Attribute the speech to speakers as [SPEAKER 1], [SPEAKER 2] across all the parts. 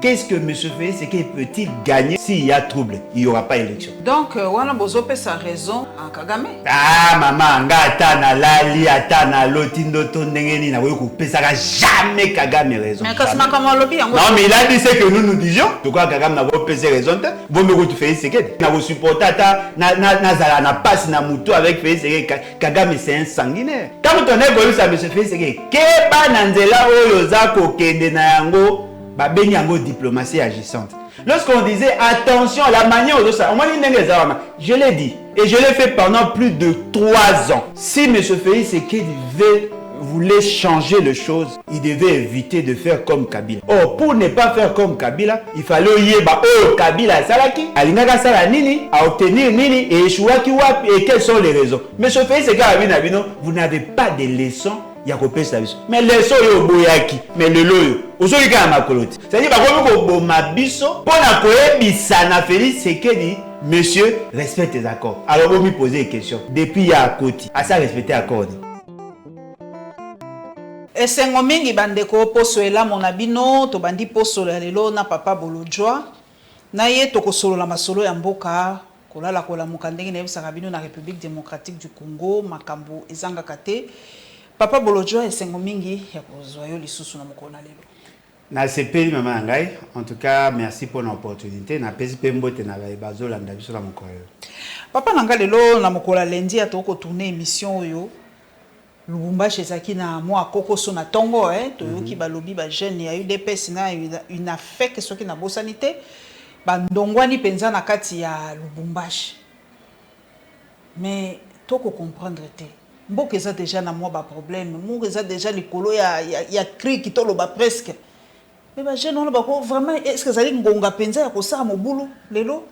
[SPEAKER 1] qu'est-ce que M. Félix Tshisekedi peut-il gagner s'il y a trouble? Il n'y aura pas élection.
[SPEAKER 2] Donc, wana bozope sa raison à Kagame.
[SPEAKER 1] Ah, maman, ata na lali, ata na lotindo tondengeni na weko pesaka jamais Kagame raison.
[SPEAKER 2] Mais kasma kama lobby yango.
[SPEAKER 1] Non, mais il a dit ce que nous nous disions. De quoi Kagame n'a pas pesé raison. Bon, mais vous Félix Tshisekedi. N'a pas supporté na na passe na muto avec Félix Tshisekedi. Kagame c'est un sanguinaire. Quand on est connu ça M. Félix Tshisekedi, keba nanzela oyo zako kende na yango. Beni yango diplomatie agissante. Lorsqu'on disait attention à la manière dont ça, je l'ai dit et je l'ai fait pendant plus de 3 ans. Si M. Félix Tshisekedi voulait changer les choses, il devait éviter de faire comme Kabila. Or, pour ne pas faire comme Kabila, il fallait yeba Kabila salaki, alingaka sala nini, à obtenir nini et échouaki wapi et quelles sont les raisons. M. Félix Tshisekedi, vous n'avez pas de leçons. Mais les so yo boyaki, mais le loyo, aujourd'hui quand ma coloti. C'est-à-dire que comme mabiso, pour na koebisa na Félix Tshisekedi, monsieur, respecte tes accords. Alors vous me posez une question. Depuis il y a à côté, à ça respecter accord.
[SPEAKER 2] Esengo mingi bandeko poso ela monabino to bandi poso lelo na papa Bolojwa. Na ye to kosolo la masolo ya mboka kolala kola mukandenge na yebisa bino na République démocratique du Congo makambo ezanga kate. Papa Bolojwa esengo mingi ya kozwa yo lisusu na mokona lelo.
[SPEAKER 1] Na sepeli mama ngai, en tout cas merci pour l'opportunité na pesi pembote na bazo landa biso na mokona.
[SPEAKER 2] Papa nanga lelo na mokola lendi atoko tourner émission oyo. Lubumbashi ezaki na mwa kokoso na tongo toyoki balobi ba jeune ya UDPS na une affect soki na bosanité ba ndongwani penza na kati ya Lubumbashi. Mais toko comprendre te. Mboka eza déjà na mwa ba problème, mboka eza déjà likolo ya cri qui toloba presque. Mais ba jeune on ba ko vraiment est-ce que zali ngonga penza ya kosala mobulu lelo?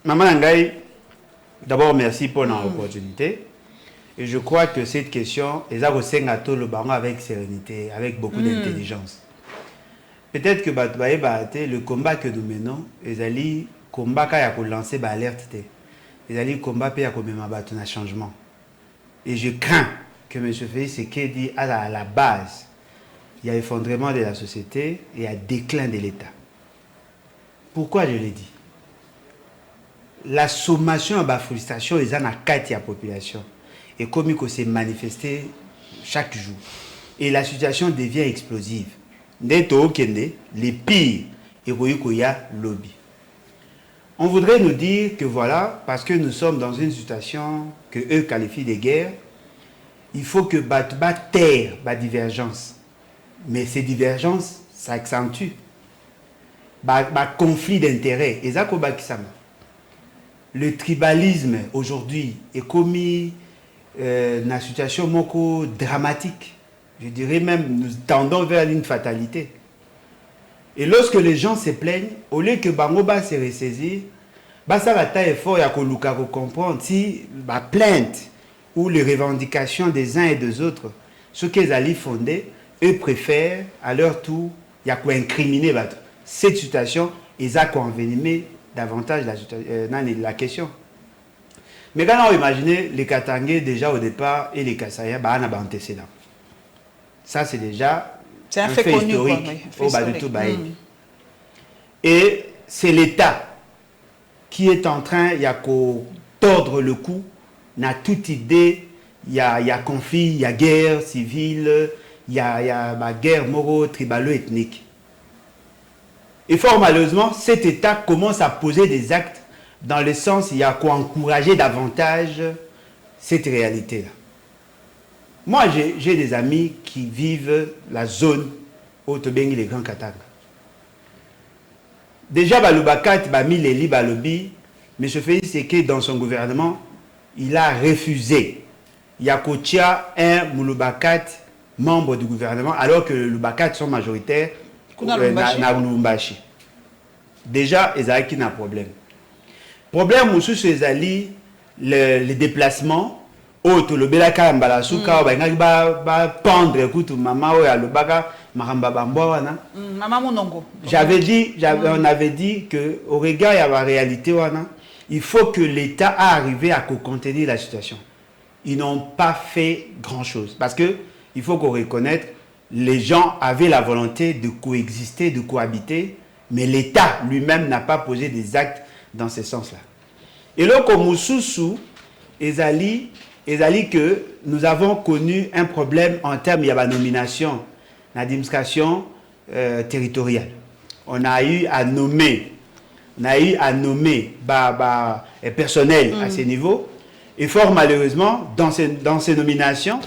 [SPEAKER 1] Maman ngai, d'abord merci pour l'opportunité. Et je crois que cette question, les Sengato le baron avec sérénité, avec beaucoup d'intelligence. Peut-être que le combat que nous menons, les alliés, combat qui a lancé l'alerte, les alliés, combat qui a un changement. Et je crains que M. Félix Tshisekedi, à la base, il y a effondrement de la société et un déclin de l'État. Pourquoi je l'ai dit? La sommation à la frustration, ils ont la carte de la population. Et comme il s'est manifesté chaque jour. Et la situation devient explosive. Les pires, il y a lobby. On voudrait nous dire que voilà, parce que nous sommes dans une situation que eux qualifient de guerre, il faut que taire la divergence. Mais ces divergences s'accentuent. Conflit d'intérêts. Le tribalisme aujourd'hui est commis une situation moko dramatique. Je dirais même, nous tendons vers une fatalité. Et lorsque les gens se plaignent, au lieu que Bangoba se ressaisir, ça va être effort à comprendre si la plainte ou les revendications des uns et des autres, ce qu'ils allaient fonder, eux préfèrent à leur tour, il y a quoi incriminer cette situation et ça envenimer davantage la question. Mais quand on imagine les Katangais déjà au départ et les Kassaya, on a antécédent. Ça c'est déjà
[SPEAKER 2] un fait connu,
[SPEAKER 1] historique. Et c'est l'État qui est en train de tordre le cou. Il y a toute idée, il y a conflit, il y a guerre civile, il y a guerre moraux-tribalo-ethnique. Et fort malheureusement, cet État commence à poser des actes dans le sens il y a quoi encourager davantage cette réalité-là. Moi, j'ai des amis qui vivent la zone où Tobengi les Grands Katanga. Déjà, Balubakat, Bamileli, Balobi, M. Félix Tshisekedi, dans son gouvernement, il a refusé. Il y a Kotia, un Mouloubakat, membre du gouvernement, alors que les Lubakat sont majoritaires dans Lubumbashi. Déjà, ils ont un problème. Problème aussi, c'est les déplacements. Pendre, j'avais dit, on avait dit que au regard de la réalité, il faut que l'État a arrivé à contenir la situation. Ils n'ont pas fait grand-chose. Parce que il faut qu'on reconnaisse, les gens avaient la volonté de coexister, de cohabiter, Mais l'État lui-même n'a pas posé des actes dans ce sens-là. Et là, comme Moussousou, ezali que nous avons connu un problème en termes de la nomination, l'administration territoriale. On a eu à nommer personnel à ce niveau. Et fort malheureusement, dans ces nominations,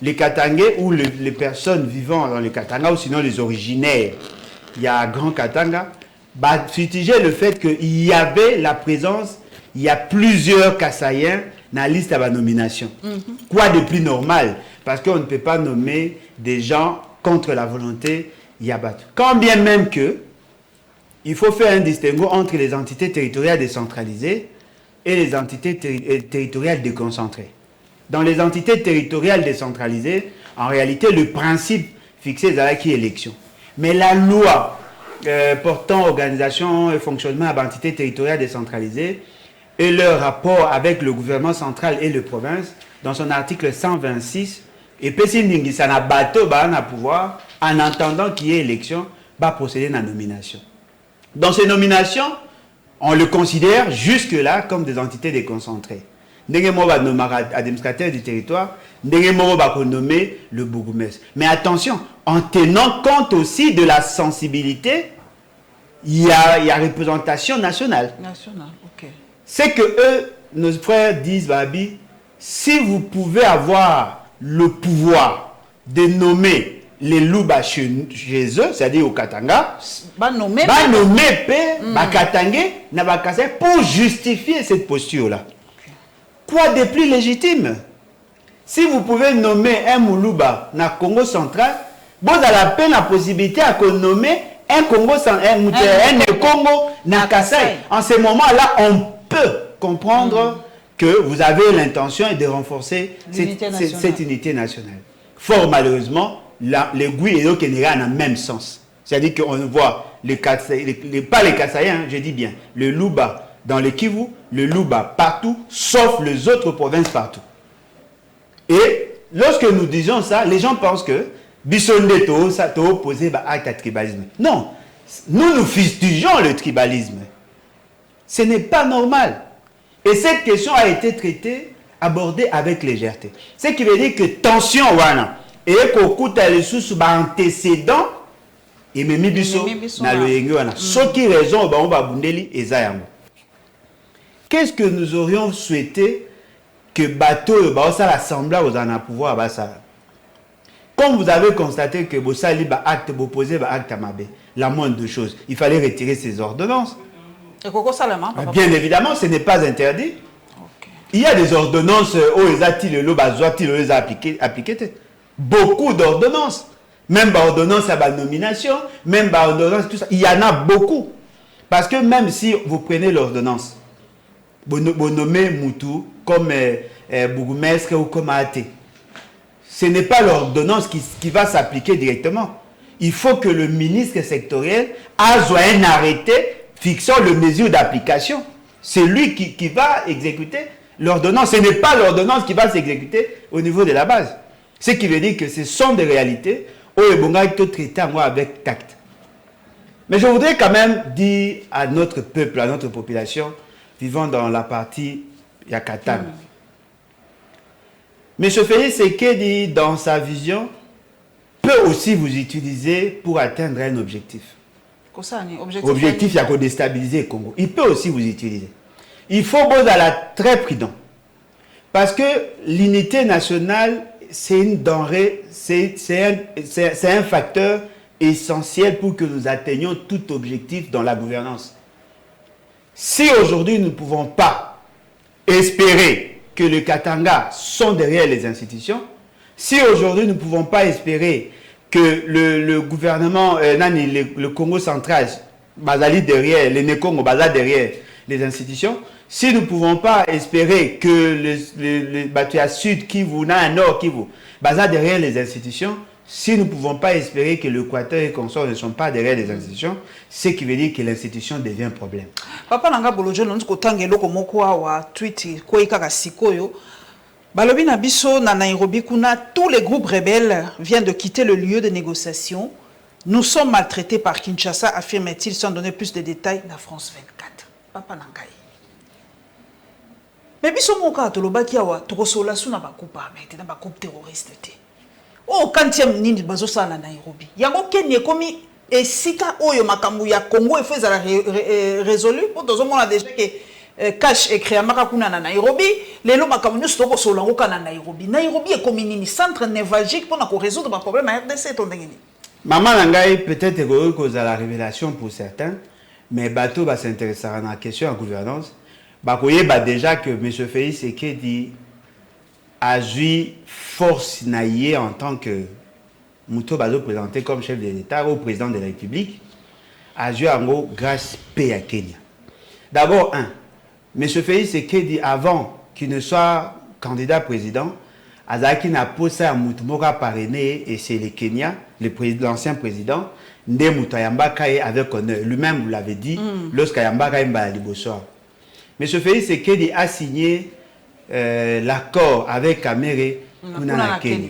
[SPEAKER 1] les Katangais ou les personnes vivant dans les Katanga, ou sinon les originaires, il y a Grand Katanga, futigeaient le fait qu'il y avait la présence, il y a plusieurs Kassaïens dans la liste de la nomination. Quoi de plus normal? Parce qu'on ne peut pas nommer des gens contre la volonté Yabat. Quand bien même que il faut faire un distinguo entre les entités territoriales décentralisées et les entités territoriales déconcentrées. Dans les entités territoriales décentralisées, en réalité, le principe fixé est qui élection. Mais la loi portant organisation et fonctionnement à l'entité territoriale décentralisée et leur rapport avec le gouvernement central et les provinces, dans son article 126, et Pessin ça n'a bateau, pouvoir, en attendant qu'il y ait élection, va procéder à la nomination. Dans ces nominations, on le considère jusque-là comme des entités déconcentrées. Ndenge va nommer administrateur du territoire, ndenge va nommer le bourgmestre. Mais attention, en tenant compte aussi de la sensibilité, il y a représentation nationale.
[SPEAKER 2] Nationale, ok.
[SPEAKER 1] C'est que eux, nos frères disent, Babi, si vous pouvez avoir le pouvoir de nommer les loups chez eux, c'est-à-dire au Katanga, nommer Katangé pour justifier cette posture-là. Quoi de plus légitime? Si vous pouvez nommer un Moulouba dans le Congo central, vous avez la possibilité de nommer un Congo dans Kassai. En ce moment-là, on peut comprendre que vous avez l'intention de renforcer cette unité nationale. Fort malheureusement, les Gouis et les dans le même sens. C'est-à-dire qu'on voit pas les Kassaïens, je dis bien, le Louba dans le Kivu, le Louba partout, sauf les autres provinces partout. Et lorsque nous disons ça, les gens pensent que Bissondeto, ça t'a opposé à acte de tribalisme. Non, nous fustigeons le tribalisme. Ce n'est pas normal. Et cette question a été traitée, abordée avec légèreté. Ce qui veut dire que tension, voilà. Et qu'on les sous antécédents, et même biso na le yengi wana. Ce qui raison, on va bundeli et zayambo. Qu'est-ce que nous aurions souhaité que bateau, ça l'assemblée aux en a pouvoir, bah ça. Comme vous avez constaté que vous sali ba acte, vous posez ba acte à Mabé, la moindre de choses, il fallait retirer ces ordonnances. Bien évidemment, ce n'est pas interdit. Okay. Il y a des ordonnances où les appliquées. Beaucoup d'ordonnances. Même par ordonnance à la nomination, même par ordonnance, tout ça. Il y en a beaucoup. Parce que même si vous prenez l'ordonnance, vous nommez Moutou comme bourgmestre ou comme athée, ce n'est pas l'ordonnance qui va s'appliquer directement. Il faut que le ministre sectoriel ait un arrêté fixant le mesure d'application. C'est lui qui va exécuter l'ordonnance. Ce n'est pas l'ordonnance qui va s'exécuter au niveau de la base. Ce qui veut dire que ce sont des réalités où il faut traiter avec tact. Mais je voudrais quand même dire à notre peuple, à notre population vivant dans la partie Yakatan. Mais M. Félix Sekedi, dans sa vision, peut aussi vous utiliser pour atteindre un objectif. Objectif, il y a qu'à déstabiliser le Congo. Il peut aussi vous utiliser. Il faut être très prudent. Parce que l'unité nationale, c'est une denrée, c'est un facteur essentiel pour que nous atteignions tout objectif dans la gouvernance. Si aujourd'hui nous ne pouvons pas espérer que les Katanga sont derrière les institutions, si aujourd'hui nous ne pouvons pas espérer que le gouvernement, le Congo central, basali derrière, les Nekongo basali derrière les institutions, si nous ne pouvons pas espérer que le Batuya Sud Kivu, Nord Kivu, basali derrière les institutions, si nous ne pouvons pas espérer que l'Équateur et consorts ne sont pas derrière les institutions, ce qui veut dire que l'institution devient un problème.
[SPEAKER 2] Papa Nanga Bolojo, nous avons tweet Balobi Nabiso na Nairobi kuna tous les groupes rebelles viennent de quitter le lieu de négociation Nous sommes maltraités par Kinshasa, affirme-t-il sans donner plus de détails dans France 24. Papa Nangai. Mais biso moka tolobaki awa tokosola suna bakupa armée na bakupe terroriste te. Oh kantième nini bazo sala na Nairobi. Yango Kenya komi esika oyo makambo ya Congo efeza la résolu pour tozo mona déjà que cash écrit amaka kuna na Nairobi lelo makambo nyuso tokosola ngoka na Nairobi. Nairobi est comme nini centre névralgique pour na ko résoudre ba problème à RDC to ndengeni.
[SPEAKER 1] Maman Nangai peut-être que la révélation pour certains mais bateau va s'intéresser à la question de gouvernance. Bakoye ba déjà que M. Félix Tshisekedi a joué force naïe en tant que Mouto Bazo présenté comme chef de l'État au président de la République, a joué en gros grâce paix à Kenya. D'abord, M. Félix Tshisekedi, avant qu'il ne soit candidat président, Azaki n'a posé à Moutomoka parrainé et c'est le Kenya, l'ancien président, Nde Moutayamba Kaye avec honneur. Lui-même, vous l'avez dit, lorsqu'Ayamba Kaye m'a libosoir. M. Félix Tshisekedi a signé l'accord avec Kamere pour la Kenya.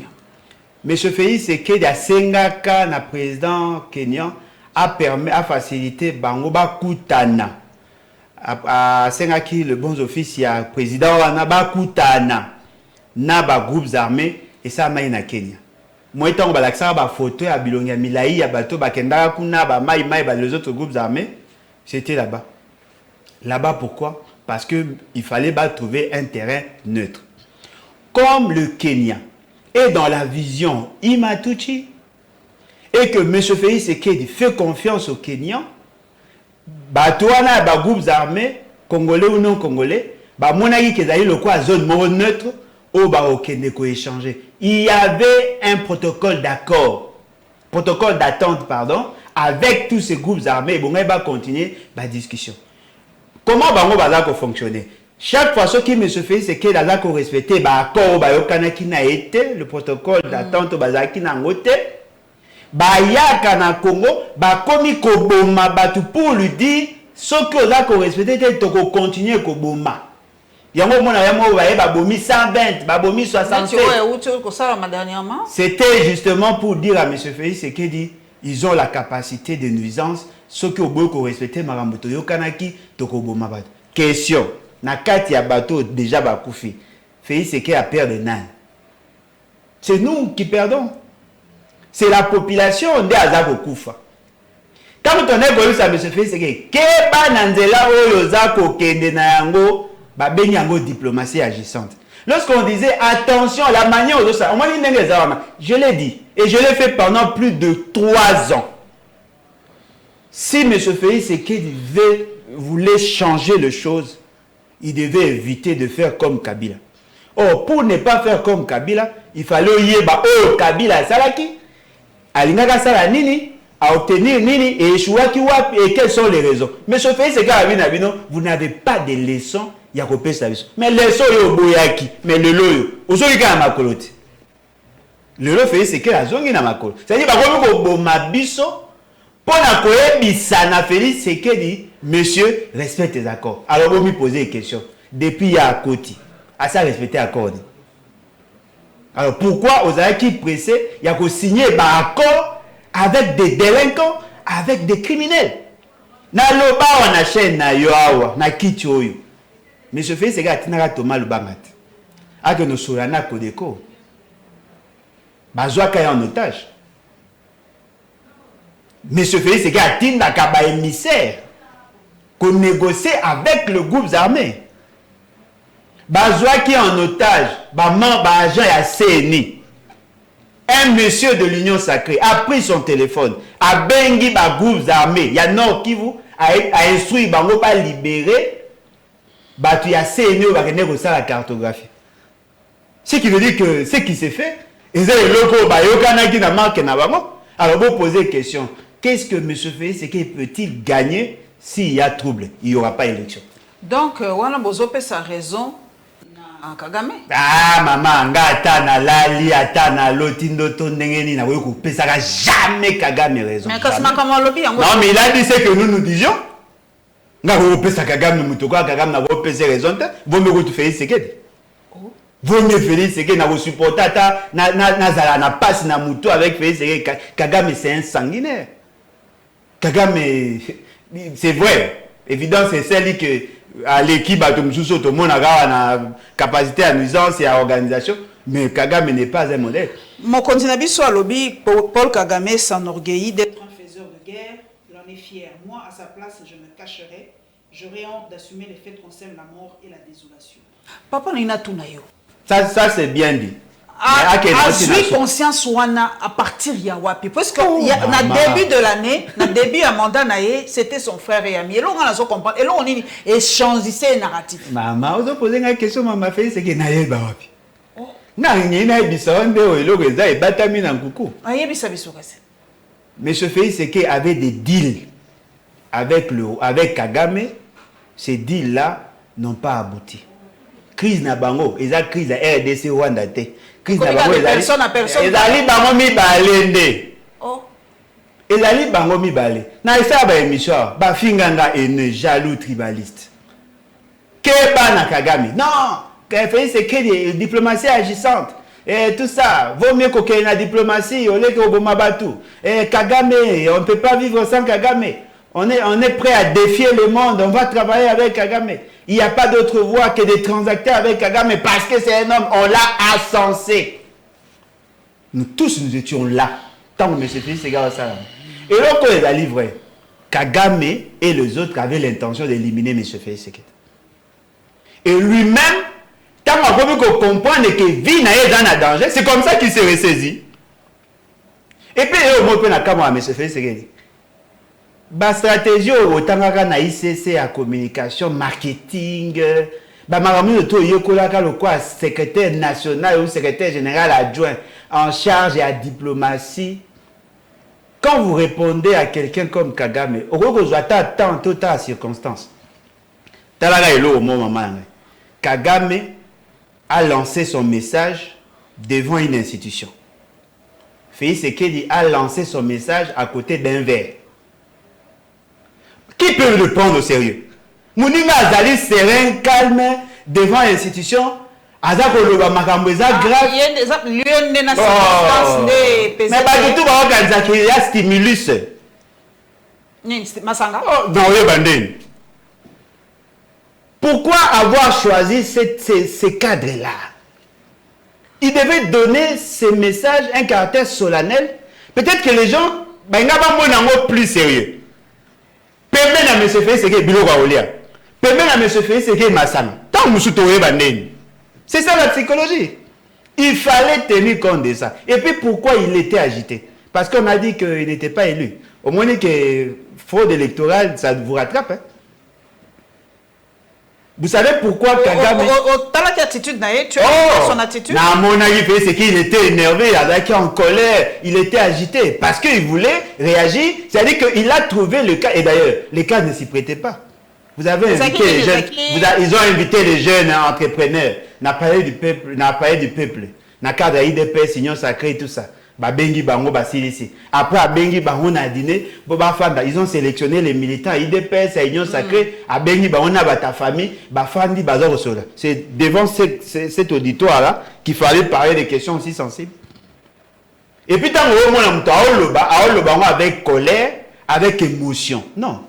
[SPEAKER 1] M. Félix Tshisekedi a sengaka na président kenyan a facilité bango bakutana. A sengaki le bon office ya président wana bakutana na ba groupes armés et ça mai na Kenya. Moi tant ba laksa ba photo ya bilongi ya milai ya bato bakendaka kuna ba mai ba les autres groupes armés, c'était là-bas. Là-bas pourquoi? Parce qu'il fallait trouver un terrain neutre. Comme le Kenya est dans la vision Imatuchi et que M. Félix Tshisekedi fait confiance aux Kenyans, Batouana ba groupes armés, congolais ou non congolais, monaki kezali le quoi zone neutre au Barokende ko échanger. Il y avait un protocole d'accord, protocole d'attente pardon, avec tous ces groupes armés. Bon, on va continuer la discussion. Comment bango bazako fonctionner? Chaque fois que M. Félix Tshisekedi a respecté l'accord qui n'a été le protocole d'attente bazaki na ngote, bayaka na Congo, bakomi koboma batu pour lui dire ce que ozako respecté te ko continuer koboma. Yango mona yamo baye babomi 120, babomi 67. C'était justement pour dire à M. Félix Tshisekedi ils ont la capacité de nuisance. Ce qui ont respecté Maramboto Yokanaki, Tokoboma Bato. Question. Nakati ya bateau déjà bakoufi. Félix Tshisekedi a perdu nan. C'est nous qui perdons. C'est la population de Azako Koufa. Quand on est golu sa M. Félix Tshisekedi, keba nanzela oyo zako kende na yango, ba beni yango diplomatie agissante. Lorsqu'on disait attention, la manière dont ça, je l'ai dit et je l'ai fait pendant plus de 3 ans. Si M. Félix Tshisekedi voulait changer les choses, il devait éviter de faire comme Kabila. Or, pour ne pas faire comme Kabila, il fallait yeba Kabila salaki, alingaka sala nini, à obtenir nini, et échouaki wapi, et quelles sont les raisons. M. Félix Tshisekedi, vous n'avez pas de leçons, Yakopé Saviso. Mais leçons yo boyaki, mais le loyo, aujourd'hui quand ma colote. Le lo Félix Tshisekedi a zongi na makolo. C'est-à-dire, bah, comme biso, pour na Félix Tshisekedi, monsieur, respecte les accords. Alors, vous me posez une question. Depuis il y a un côté, à ça respecter l'accord. Alors, pourquoi aux qui pressé, il y a qu'à signer un accord avec des délinquants, avec des criminels? Na loba wana chaîne na yoawa, na kiti oyo. Monsieur Félix Tshisekedi atinaka Thomas Lubangat. A que nous solana kodeko. Bazwa kaya en otage. Monsieur Félix Tshisekedi a dit un émissaire qu'on négocie avec le groupe armé. Bazwa qui est en otage, agent à CNI. Un monsieur de l'Union Sacrée a pris son téléphone, a bengi ba groupes armés, il y a Nord Kivu, a instruit bango pas libérer, tu y a CNI ou négocier la cartographie. Ce qui veut dire que ce qui s'est fait, ils ont le loco, yokana qui n'a marqué na bango. Alors vous posez question. Qu'est-ce que M. Félix Tshisekedi peut-il gagner s'il y a trouble? Il n'y aura pas d'élection.
[SPEAKER 2] Donc, Wana Bozope sa raison à Kagame.
[SPEAKER 1] Ah, maman, na lali, na lotindo tondengeni, na weko pesaka jamais Kagame raison.
[SPEAKER 2] Mais qu'est-ce que lobby?
[SPEAKER 1] Non, mais il a dit ce que nous disions. Nga weko pesaka Kagame mutoko Kagame na weko pesa raison. Vous me Félix Tshisekedi. Vaut mieux Félix Tshisekedi na supporter na na passe na muto avec Félix Tshisekedi. Kagame c'est un sanguinaire. Kagame c'est vrai. Évidemment c'est celle que à l'équipe tout le monde a na capacité à nuisance et à organisation, mais Kagame n'est pas un modèle.
[SPEAKER 2] Mon continent soit lobby Paul Kagame s'enorgueillit d'être un faiseur de guerre, il en est fier. Moi à sa place je me cacherai, j'aurais honte d'assumer les faits concernant la mort et la désolation. Papa n'a tout nayo.
[SPEAKER 1] Ça c'est bien dit.
[SPEAKER 2] J'ai conscience wana à partir ya wapi parce que na début de l'année, na début à mandat naé, c'était son frère et ami. Et là on a comprendre et là on échangeait narratif.
[SPEAKER 1] Maman, on a posé une question maman fait c'est que naé ba wapi. Na ngina bisonde o eloko eza e batami na nkuku.
[SPEAKER 2] Ayebisa biso kasi.
[SPEAKER 1] Mais ce fait c'est qu'il avait des deals avec Kagame, ces deals là n'ont pas abouti. Crise na bango, eza crise à RDC Rwanda te. Crise na bango
[SPEAKER 2] personne à personne.
[SPEAKER 1] Ezali bango mi balende.
[SPEAKER 2] Oh.
[SPEAKER 1] Ezali bango mi balé. Na esa ba émission, ba finganga ene jaloux tribaliste. Keba na Kagame. Non, c'est que diplomatie agissante. Et tout ça, vaut mieux qu'il y ait la diplomatie, au lieu que Obama Batou. Et Kagame, on ne peut pas vivre sans Kagame. On est prêt à défier le monde, on va travailler avec Kagame. Il n'y a pas d'autre voie que de transacter avec Kagame parce que c'est un homme, on l'a insensé. Nous tous, nous étions là. Tant que M. Félix Tshisekedi ça. Et là, quand il a livré, Kagame et les autres avaient l'intention d'éliminer M. Félix Tshisekedi. Et lui-même, tant qu'on comprend que vie n'est dans le danger, c'est comme ça qu'il s'est ressaisi. Et puis, il y a M. Félix Tshisekedi. La stratégie autant na ICC à communication, marketing, secrétaire national ou secrétaire général adjoint en charge et à diplomatie. Quand vous répondez à quelqu'un comme Kagame, vous attendez tant de circonstances. Kagame a lancé son message devant une institution. Félix Tshisekedi a lancé son message à côté d'un verre. Qui peut le prendre au sérieux? Mouninga Azali serein, calme, devant l'institution. Azako Loba Makambeza grave.
[SPEAKER 2] Mais
[SPEAKER 1] pas du tout, il y a stimulus. Pourquoi avoir choisi ces cadres-là? Il devait donner ces messages un caractère solennel. Peut-être que les gens sont plus sérieux. Permet à M. Félix Tshisekedi biloko aolia. Permet à M. Félix Tshisekedi masana. Tant musutoye bandeni. C'est ça la psychologie. Il fallait tenir compte de ça. Et puis pourquoi il était agité? Parce qu'on a dit qu'il n'était pas élu. Au moins que fraude électorale, ça vous rattrape. Hein? Vous savez pourquoi Kagame...
[SPEAKER 2] Quelle attitude tu as son attitude?
[SPEAKER 1] À mon avis, c'est qu'il était énervé, il était en colère, il était agité. Parce qu'il voulait réagir. C'est-à-dire qu'il a trouvé le cas. Et d'ailleurs, les cas ne s'y prêtaient pas. Vous avez invité les jeunes... Ils ont invité les jeunes entrepreneurs. N'a parlé du peuple. N'a parlé du peuple. N'a cadre IDPS, Union Sacrée et tout ça. Bengi Bango Basilisi. Après, à Bengi Bango na dîné, ils ont sélectionné les militants IDPS à Union Sacrée, à Bengi Bango na ta famille, Bafandi Bazar Sola. C'est devant cet auditoire-là qu'il fallait parler des questions aussi sensibles. Et puis, tant que avec colère, avec émotion. Non.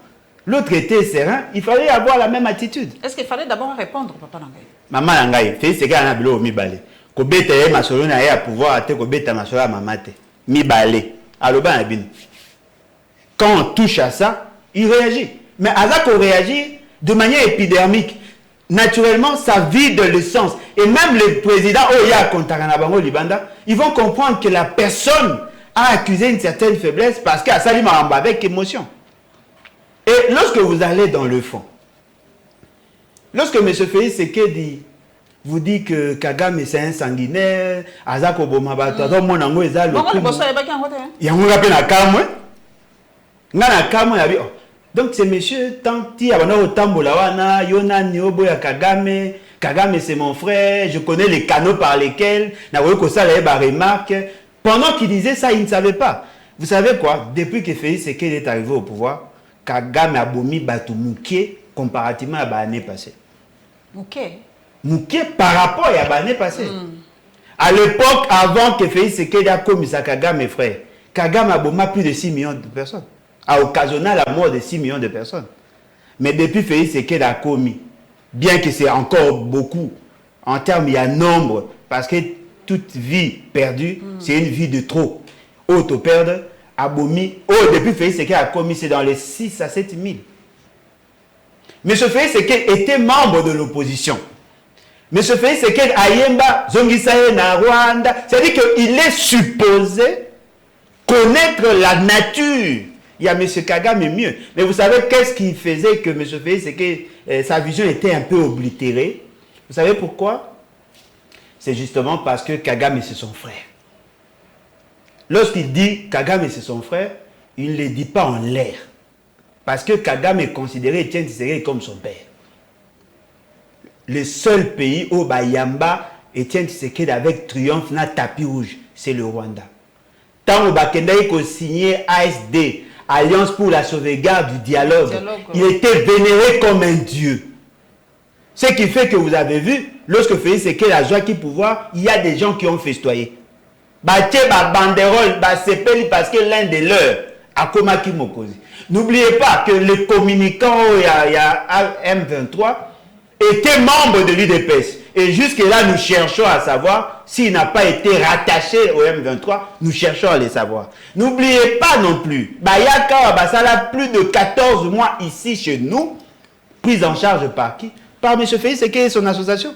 [SPEAKER 1] L'autre était serein, il fallait avoir la même attitude.
[SPEAKER 2] Est-ce qu'il fallait d'abord répondre, Papa Nangaï? Maman
[SPEAKER 1] Nangaï, c'est ce qu'il y a dans le balé. Kobeta ye masolo na ye à pouvoir ate kobeta masolo à mamate mi balé aloba na bin. Quand on touche à ça, il réagit. Mais Azak réagit de manière épidermique. Naturellement, ça vide le sens. Et même les présidents Oya Kontarana Bango Libanda, ils vont comprendre que la personne a accusé une certaine faiblesse parce qu'à Salima Amba avec émotion. Et lorsque vous allez dans le fond, lorsque M. Félix Tshisekedi vous dit que Kagame c'est un sanguinaire, Azako Bomabato, mon amour est là le coup. Il y a un rappel à Kamwe. Donc c'est monsieur Tanti, Abano Tambolawana, Yona Niobo ya Kagame. Kagame c'est mon frère, je connais les canaux par lesquels. Nawoyoko Saleba remarque. Pendant qu'il disait ça, il ne savait pas. Vous savez quoi? Depuis que Félix Tshisekedi est arrivé au pouvoir, Kagame a bomi Batumouké comparativement à l'année passée.
[SPEAKER 2] Ok.
[SPEAKER 1] Mouké par rapport à l'année passée. À l'époque, avant que Félix Tshisekedi a commis sa Kagame, mes frères, Kagame a bombé plus de 6 millions de personnes. A occasionné la mort de 6 millions de personnes. Mais depuis Félix Tshisekedi a commis, bien que c'est encore beaucoup, en termes, il y a nombre, parce que toute vie perdue, c'est une vie de trop. Auto perdre, abomi, depuis Félix Tshisekedi a commis, c'est dans les 6 à 7 000. M. Félix Tshisekedi était membre de l'opposition. M. Félix Tshisekedi Ayemba, Zongisaye na Rwanda, c'est-à-dire qu'il est supposé connaître la nature. Il y a M. Kagame mieux. Mais vous savez qu'est-ce qui faisait que M. Félix Tshisekedi, sa vision était un peu oblitérée? Vous savez pourquoi? C'est justement parce que Kagame c'est son frère. Lorsqu'il dit Kagame c'est son frère, il ne le dit pas en l'air. Parce que Kagame est considéré Etienne Tshisekedi comme son père. Le seul pays où Bayamba Etienne Tshisekedi avec triomphe na tapis rouge, c'est le Rwanda. Tant que Bakendai a signé ASD, Alliance pour la sauvegarde du dialogue, il était vénéré comme un dieu. Ce qui fait que vous avez vu, lorsque Félix Tshisekedi a joué qui pouvoir, il y a des gens qui ont festoyé. Baté ba banderole, ba sepeli parce que l'un de leurs a Komaki Mokozi. N'oubliez pas que le communicant il y a M23 était membre de l'UDPS. Et jusque-là, nous cherchons à savoir s'il n'a pas été rattaché au M23. Nous cherchons à le savoir. N'oubliez pas non plus, Bayaka Wabasala, plus de 14 mois ici chez nous, prise en charge par qui? Par M. Félix Tshisekedi et son association.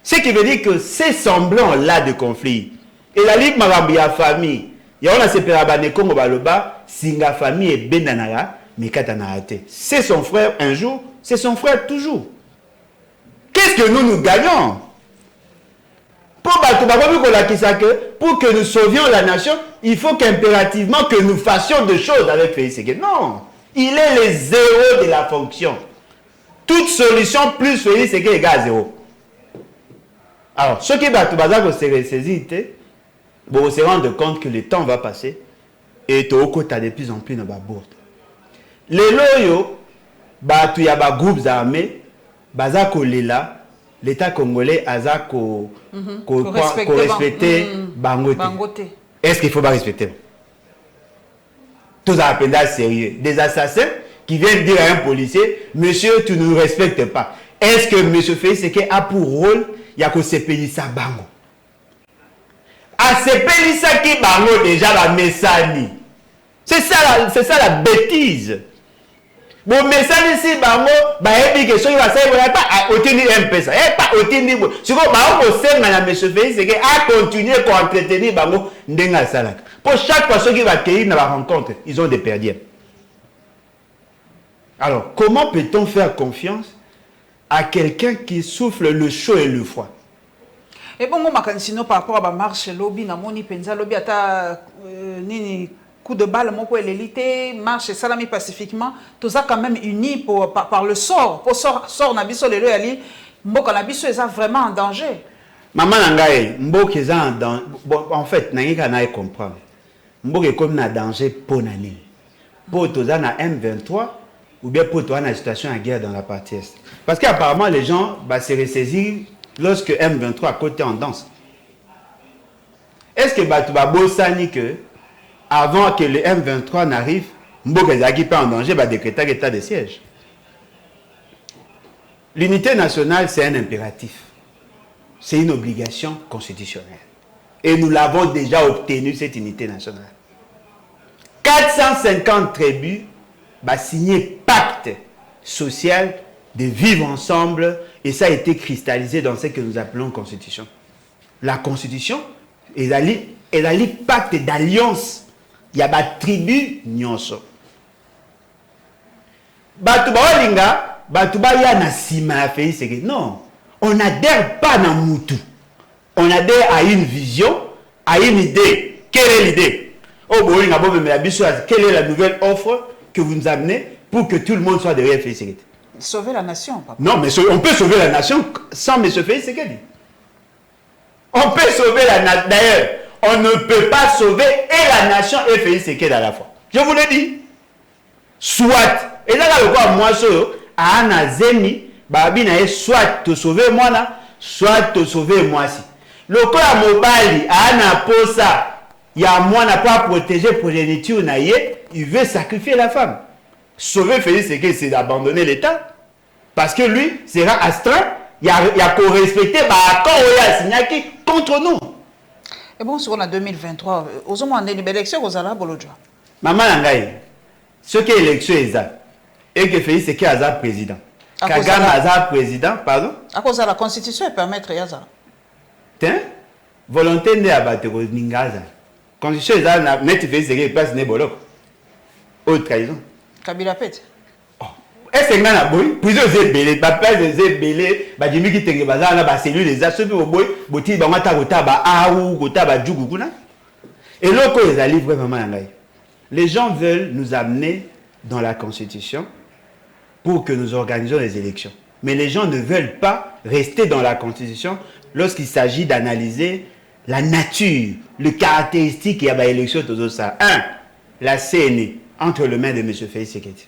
[SPEAKER 1] Ce qui veut dire que ces semblants-là de conflit, et la Ligue Marambia famille, il y a un séparabane Congo Baloba, Singa famille et Benanara, mais Katanarate. C'est son frère un jour, c'est son frère toujours. Qu'est-ce que nous gagnons? Pour que nous sauvions la nation, il faut qu'impérativement que nous fassions des choses avec Félix Tshisekedi. Non, il est le zéro de la fonction. Toute solution plus Félix Tshisekedi égale à zéro. Alors, ce qui va se saisir, vous se rendre compte que le temps va passer et tu as de plus en plus dans la bourde. Les loyaux, il y a des groupes armés, l'État congolais a respecté Bangote. Est-ce qu'il faut pas respecter? Tous appellent sérieux. Des assassins qui viennent dire à un policier, monsieur, tu ne nous respectes pas. Est-ce que monsieur Félix Tshisekedi a pour rôle, il y a que se payer ça bango? À se payer ça qui bango déjà la messani. C'est ça la bêtise. Bon, message ici, bango, bah, et puis que ceux qui va savoir, pas obtenir un peu ça, pas obtenir. Si vous avez un monsieur Félix Tshisekedi à continuer à entretenir bango, n'enga salak. Pour chaque personne qui va accueillir dans la rencontre, ils ont des perdants. Alors, comment peut-on faire confiance à quelqu'un qui souffle le chaud et le froid?
[SPEAKER 2] Et bon, sinon par rapport à la marche lobby, na moni penza lobby ata nini coup de balle, mon quoi l'élite marche salami pacifiquement, tout ça quand même uni par le sort, pour sort nabiso le ali, mboka nabiso est vraiment en danger.
[SPEAKER 1] Maman nangaye, mboka est en danger. Bon, en fait, n'ayika na comprendre. Mboka est comme na danger pour nani. Pour tout ça na M23 ou bien pour toi na situation en guerre dans la partie est. Parce qu'apparemment les gens se ressaisir lorsque M23 à côté en danse. Est-ce que tu vas bosser que avant que le M23 n'arrive, Mboka Zaki pas en danger, va décréter l'état de siège? L'unité nationale, c'est un impératif. C'est une obligation constitutionnelle. Et nous l'avons déjà obtenu, cette unité nationale. 450 tribus va signer pacte social de vivre ensemble, et ça a été cristallisé dans ce que nous appelons constitution. La constitution est un pacte d'alliance. Il y a des tribus nyonso. Non, on n'adhère pas à Moutou. On adhère à une vision, à une idée. Quelle est l'idée? Quelle est la nouvelle offre que vous nous amenez pour que tout le monde soit derrière Félix Tshisekedi?
[SPEAKER 2] Sauver la nation, papa.
[SPEAKER 1] Non, mais on peut sauver la nation sans M. Félix Tshisekedi. On peut sauver la nation. D'ailleurs, on ne peut pas sauver et la nation et Félix Tshisekedi à la fois. Je vous l'ai dit. Soit. Et là, le quoi, moi, à Anazeni, babi na ye soit te sauver moi là, soit te sauver moi si. Le quoi mobali ana posa ya moi n'a pas protéger progéniture na ye, il veut sacrifier la femme. Sauver Félix Tshisekedi c'est d'abandonner l'État parce que lui sera astreint, il y a qu'on respecter accord a signé contre nous.
[SPEAKER 2] Et bon, sur la 2023, aux hommes en élection, vous allez à Bolodjo.
[SPEAKER 1] Maman Nangaï, ce qui est élection est ça. Et que Félix Tshisekedi est président. Kagame est président, pardon?
[SPEAKER 2] À cause de la constitution, elle permet Yaza.
[SPEAKER 1] Tiens, volonté n'est abattre au Ningaza. Constitution est ça, net Félix Tshisekedi passe né bolok. Haute trahison.
[SPEAKER 2] Kabila Pet.
[SPEAKER 1] Est-ce que na boy, prison c'est belé, papa c'est belé, ba jimi ki tenge bazana ba cellule les asobi au boy, boti ba ngata kota ba aou, kota ba djugu kuna. Et loko les ali vraiment ngai. Les gens veulent nous amener dans la constitution pour que nous organisions les élections. Mais les gens ne veulent pas rester dans la constitution lorsqu'il s'agit d'analyser la nature, le caractéristique et à l'élection de ça. 1. La CNI entre les mains de M. Félix Tshisekedi.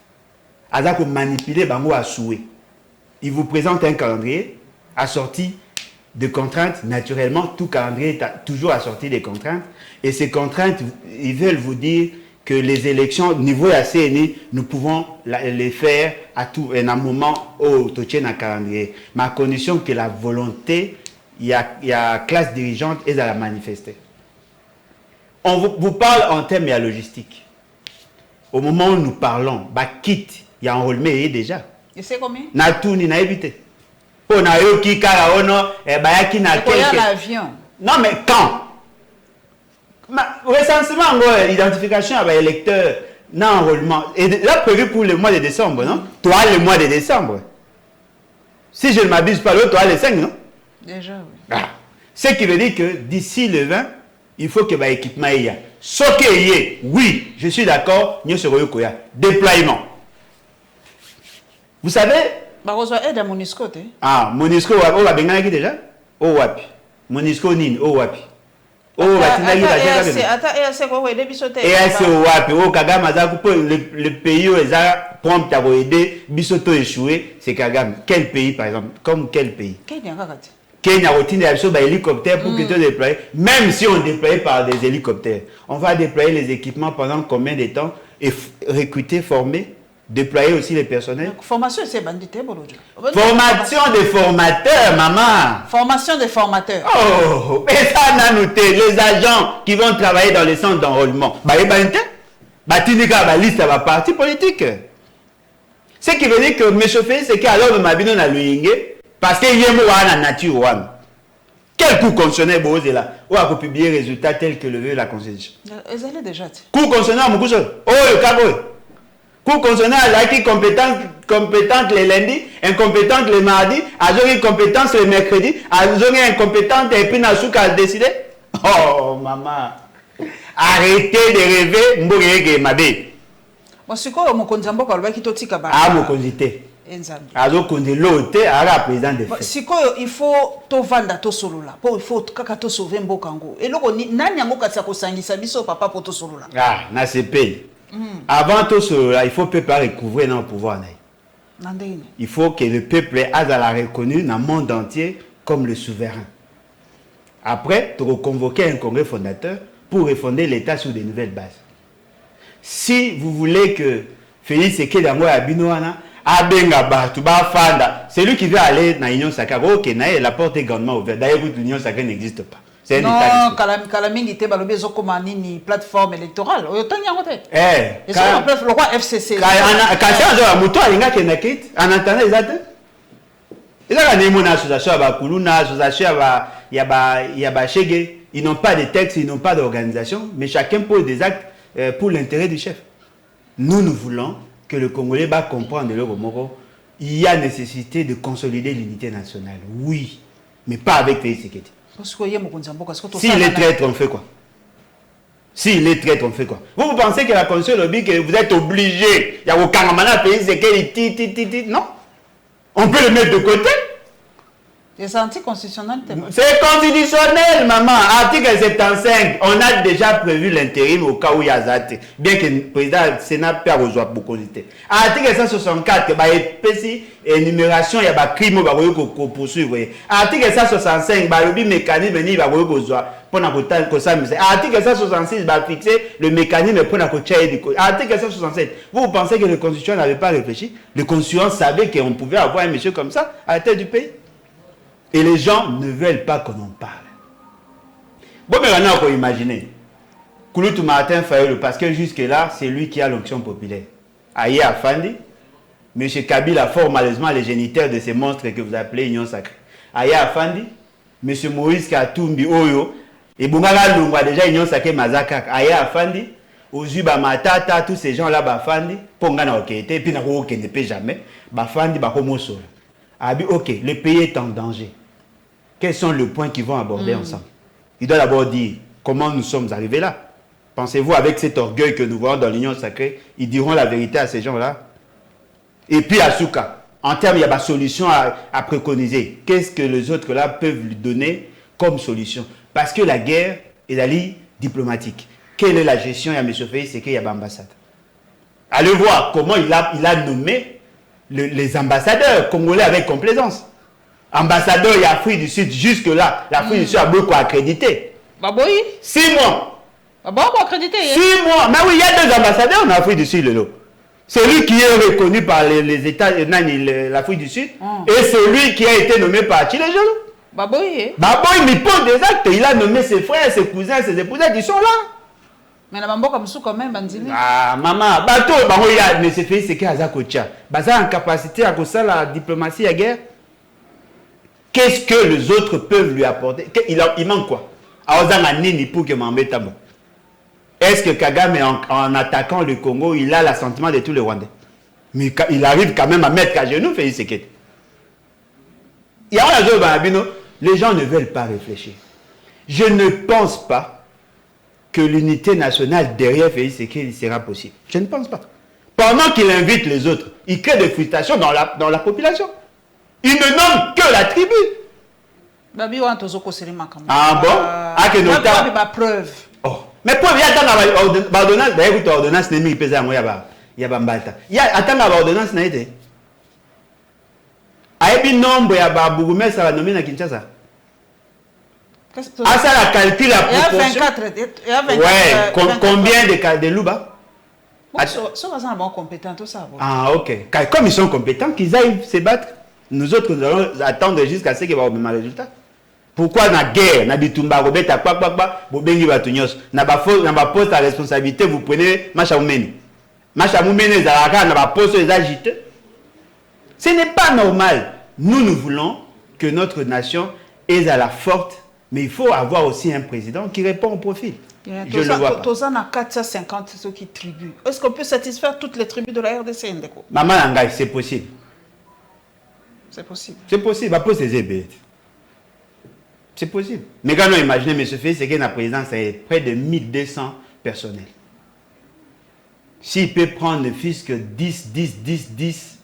[SPEAKER 1] Azako manipuler bango à souhait. Il vous présente un calendrier assorti de contraintes. Naturellement, tout calendrier est toujours assorti des contraintes. Et ces contraintes, ils veulent vous dire que les élections, niveau de la CNI, nous pouvons les faire à tout, en un moment où tu tiens un calendrier. Ma condition que la volonté, il y a classe dirigeante et à la manifester. On vous parle en termes de la logistique. Au moment où nous parlons, quitte. Il y a enrôlement déjà.
[SPEAKER 2] Et c'est combien?
[SPEAKER 1] Na tout ni na évité. On a eu qui kara ono bayaki na
[SPEAKER 2] quelques. L'avion.
[SPEAKER 1] Non mais quand? Recensement identification à électeur na enrôlement et là prévu pour le mois de décembre, non? Toi le mois de décembre. Si je ne m'abuse pas, l'autre toi le 5, non?
[SPEAKER 2] Déjà oui.
[SPEAKER 1] Ah. Ce qui veut dire que d'ici le 20, il faut que l'équipement y a. Ce qui est, oui, je suis d'accord, nous serons koya. Déploiement. Vous savez?
[SPEAKER 2] Aide à Monisco,
[SPEAKER 1] ah, Monisco, on va bien déjà? Oh, wapi. Monisco, nin, oh, wapi. Oh, wapi. Et c'est au wapi. Oh, Kagame, le pays où ils ont prompt à aider, Bisoto échoué, c'est Kagame. Quel pays, par exemple? Comme quel pays? Kenya routine des hélicoptères pour que tu déploies. Même si on déploie par des hélicoptères, on va déployer les équipements pendant combien de temps et recruter, former? Déployer aussi les personnels.
[SPEAKER 2] Formation, c'est bandité, Bolodjo.
[SPEAKER 1] Formation des formateurs, maman.
[SPEAKER 2] Formation des formateurs.
[SPEAKER 1] Oh, mais ça, on a noté. Les agents qui vont travailler dans les centres d'enrôlement. Liste à parti politique. Ce qui veut dire que M. Félix, c'est qu'alors, nous m'avons dit parce qu'il y a la nature. Quel coût constitutionnel est là? On va publier les résultats tels que le veut la Constitution.
[SPEAKER 2] Ils allaient déjà.
[SPEAKER 1] Coût constitutionnel, mon cousin. Oh, le cabot. Coût constitutionnel, qui compétente les lundis, incompétente les mardis, une compétence les mercredis, une incompétente et puis Nassouk a décidé. Oh, maman. Arrêtez de rêver, Mbogé Mabé.
[SPEAKER 2] Moi, c'est quoi mon konzambo quand le qui t'oti kaba?
[SPEAKER 1] Ah, mon konzité. Azo konde l'autre, à président de fait.
[SPEAKER 2] Si quoi il faut to vanda to solo là, pour il faut kaka to sauver mbokango. Et loko ni nani yango katsa ko sangisa biso papa pour to solo là.
[SPEAKER 1] Ah, na c'est pays. Avant tout cela, il faut que le peuple recouvre dans le pouvoir. Il faut que le peuple ait la reconnu dans le monde entier comme le souverain. Après, tu vas convoquer un congrès fondateur pour refonder l'État sur de nouvelles bases. Si vous voulez que Félix Tshisekedi Abinoana, c'est lui qui veut aller dans l'Union sacrée. Ok, la porte est grandement ouverte. D'ailleurs, l'Union sacrée n'existe pas.
[SPEAKER 2] Non, Kalamingi te balobi zokoma nini plateforme électorale. Autant y a ngote. Et ça le roi FCC.
[SPEAKER 1] Quand muto alinga kenakit, en attendant les attes. Et là la némona association ba kuluna, association ba chege, ils n'ont pas de texte, ils n'ont pas d'organisation, mais chacun pose des actes pour l'intérêt du chef. Nous voulons que le Congolais va comprendre le Romoro, il y a nécessité de consolider l'unité nationale. Oui, mais pas avec Félix Tshisekedi. S'il est traître, on fait quoi? S'il est traître, on fait quoi? Vous pensez que la Constitution lobby que vous êtes obligé, il y a aucun pays, c'est qu'il non? On peut le mettre de côté.
[SPEAKER 2] C'est anticonstitutionnel.
[SPEAKER 1] C'est constitutionnel, maman. Article 75, on a déjà prévu l'intérim au cas où il y a Zate. Bien que le président du Sénat peut avoir beaucoup de temps. Article 164, il y a énumération, il y a des crimes qui poursuivre. Article 165, il y a le mécanisme qui va pour article 166 va fixer le mécanisme pour la article 167. Vous pensez que le constitution n'avait pas réfléchi? Le constitution savait qu'on pouvait avoir un monsieur comme ça à la tête du pays. Et les gens ne veulent pas qu'on en parle. Bon, mais maintenant, on peut imaginer. Kouloutou Martin Fayolo, parce que jusque-là, c'est lui qui a l'onction populaire. Aïe Afandi, M. Kabila fort malheureusement les géniteurs de ces monstres que vous appelez Union Sacrée. Aïe Afandi, M. Maurice Katumbi Oyo, et Bungara Lungwa déjà Union Sacrée Mazakak. Aïe Afandi, Ozuba Matata, tous ces gens-là, Bafandi, Pongana Okete, et puis Nako ne peut jamais, Bafandi, Bakomoso. Abi, ok, le pays est en danger. Quels sont les points qu'ils vont aborder ensemble? Il doit d'abord dire comment nous sommes arrivés là. Pensez-vous, avec cet orgueil que nous voyons dans l'Union Sacrée, ils diront la vérité à ces gens-là? Et puis à Souka, en termes, il y a des solutions à préconiser. Qu'est-ce que les autres là peuvent lui donner comme solution? Parce que la guerre est la ligne diplomatique. Quelle est la gestion? Il y a M. Félix, c'est qu'il y a l'ambassade. Allez voir comment il a nommé les ambassadeurs congolais avec complaisance. Ambassadeur et Afrique du Sud, jusque-là, l'Afrique du Sud a beaucoup accrédité.
[SPEAKER 2] Bah oui.
[SPEAKER 1] 6 mois.
[SPEAKER 2] Bah bon, accrédité.
[SPEAKER 1] 6 mois. Mais oui, il y a 2 ambassadeurs en Afrique du Sud, Lelo. Celui qui est reconnu par les États, l'Afrique du Sud, et celui qui a été nommé par Chile.
[SPEAKER 2] Bah oui.
[SPEAKER 1] Bah oui, mais il pose des actes. Il a nommé ses frères, ses cousins, ses épousettes, ils sont là.
[SPEAKER 2] Mais la mambo comme ça quand même, bandini.
[SPEAKER 1] Ah, maman, bateau, bah oui, il a, mais c'est fait, c'est qu'il y a Zakocha. Bah ça, en capacité à cause de la diplomatie à guerre. Qu'est-ce que les autres peuvent lui apporter? Il manque quoi? Pour que est-ce que Kagame, en attaquant le Congo, il a l'assentiment de tous les Rwandais? Mais il arrive quand même à mettre à genoux Félix Tshisekedi. Il y a un jour, les gens ne veulent pas réfléchir. Je ne pense pas que l'unité nationale derrière Félix Tshisekedi sera possible. Je ne pense pas. Pendant qu'il invite les autres, il crée des frustrations dans la population. Il ne nomme que la tribu. Ah bon? Ah, que nous
[SPEAKER 2] preuve.
[SPEAKER 1] Oh. Mais preuve, il y a une ordonnance. D'ailleurs, l'ordonnance n'est pas il y a Bambata. Il y a une ordonnance. Il y a un nombre de bourgmestres qui sont nommés à Kinshasa. Ah, ça, la calcul, la proportion.
[SPEAKER 2] Il y a 24.
[SPEAKER 1] Ouais, combien de loups? Ah, ok. Comme ils sont compétents, qu'ils aillent se battre. Nous autres, nous allons attendre jusqu'à ce qu'il va y avoir un résultat. Pourquoi la guerre, na bitumba robeta bobengi batunyos, na poste à responsabilité, vous prenez Machamoumeni. Machamoumeni zalaka na poste les agite. Ce n'est pas normal. Nous voulons que notre nation est à la forte, mais il faut avoir aussi un président qui répond au profil. Je le vois pas.
[SPEAKER 2] Tous en a 450 ceux qui tribus. Est-ce qu'on peut satisfaire toutes les tribus de la RDC?
[SPEAKER 1] Maman Nangai, c'est possible.
[SPEAKER 2] C'est possible.
[SPEAKER 1] C'est possible. Va poser les bêtes. C'est possible. Mais quand on imagine, M. Félix, c'est que la présidence est près de 1200 personnels. S'il peut prendre ne fût-ce que 10